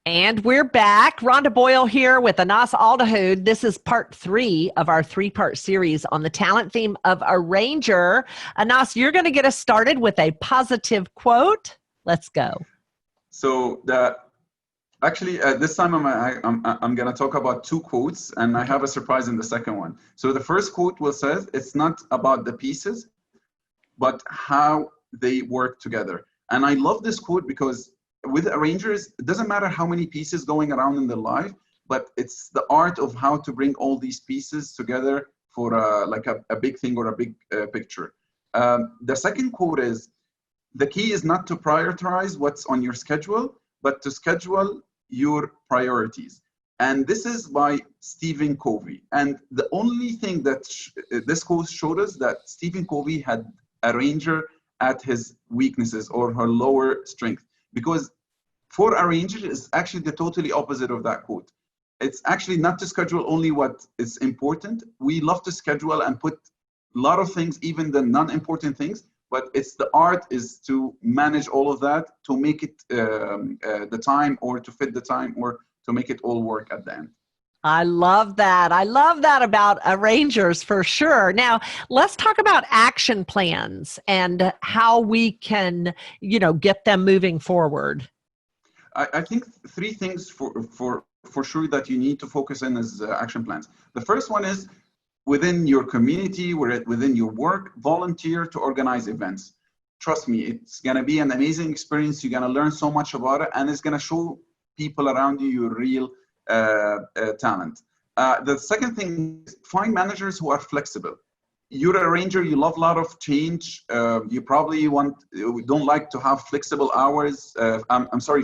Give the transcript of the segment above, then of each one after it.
And we're back. Rhonda Boyle here with Anas Aldahoud. This is part 3 of our 3-part series on the talent theme of arranger. Anas, you're going to get us started with a positive quote. Let's go. So this time I'm going to talk about 2 quotes, and I have a surprise in the second one. So the first quote will say, it's not about the pieces, but how they work together. And I love this quote because with arrangers, it doesn't matter how many pieces going around in their life, but it's the art of how to bring all these pieces together for a big thing or a big picture. The second quote is, the key is not to prioritize what's on your schedule, but to schedule your priorities. And this is by Stephen Covey. And the only thing that this quote showed us that Stephen Covey had a arranger at his weaknesses or her lower strength. Because for arranger is actually the totally opposite of that quote. It's actually not to schedule only what is important. We love to schedule and put a lot of things, even the non-important things, but it's the art is to manage all of that, to make it the time or to fit the time or to make it all work at the end. I love that. I love that about arrangers for sure. Now, let's talk about action plans and how we can, get them moving forward. I think 3 things for sure that you need to focus in is action plans. The first one is within your community, within your work, volunteer to organize events. Trust me, it's going to be an amazing experience. You're going to learn so much about it, and it's going to show people around you your real talent. The second thing is find managers who are flexible. You're an arranger, you love a lot of change. You probably don't like to have flexible hours.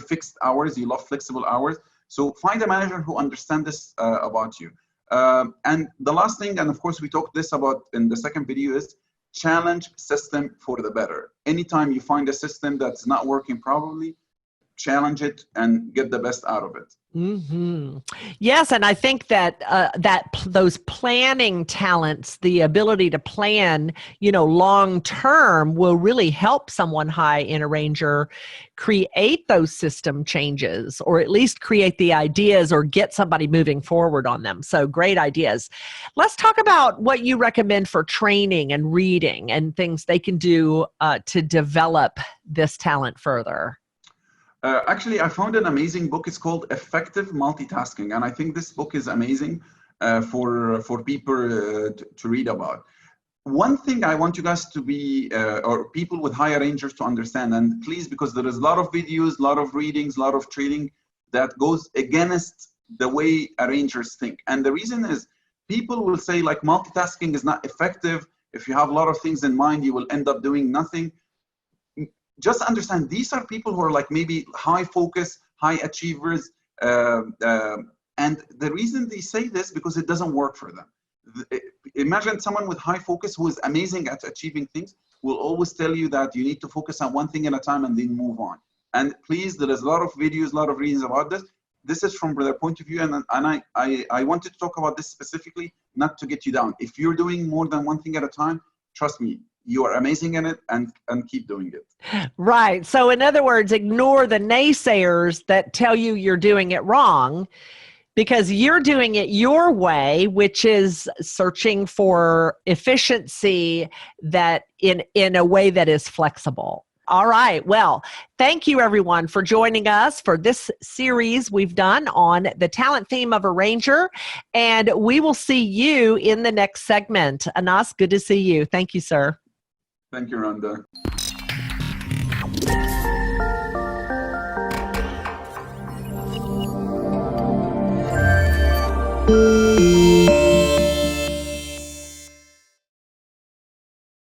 Fixed hours. You love flexible hours. So find a manager who understands this about you. And the last thing, and of course we talked this about in the second video, is challenge system for the better. Anytime you find a system that's not working properly, challenge it and get the best out of it. Mm-hmm. Yes, and I think that those planning talents, the ability to plan, long term, will really help someone high in arranger create those system changes, or at least create the ideas or get somebody moving forward on them. So great ideas. Let's talk about what you recommend for training and reading and things they can do to develop this talent further. Actually, I found an amazing book. It's called Effective Multitasking. And I think this book is amazing for people to read about. One thing I want you guys to be, or people with high arrangers to understand, and please, because there is a lot of videos, a lot of readings, a lot of trading that goes against the way arrangers think. And the reason is people will say like multitasking is not effective. If you have a lot of things in mind, you will end up doing nothing. Just understand these are people who are like maybe high focus, high achievers. And the reason they say this because it doesn't work for them. Imagine someone with high focus who is amazing at achieving things will always tell you that you need to focus on one thing at a time and then move on. And please, there is a lot of videos, a lot of reasons about this. This is from their point of view. And I wanted to talk about this specifically, not to get you down. If you're doing more than one thing at a time, trust me, you are amazing in it and keep doing it. Right. So in other words, ignore the naysayers that tell you you're doing it wrong, because you're doing it your way, which is searching for efficiency that in a way that is flexible. All right. Well, thank you everyone for joining us for this series we've done on the talent theme of arranger, and we will see you in the next segment. Anas, good to see you. Thank you, sir. Thank you, Rhonda.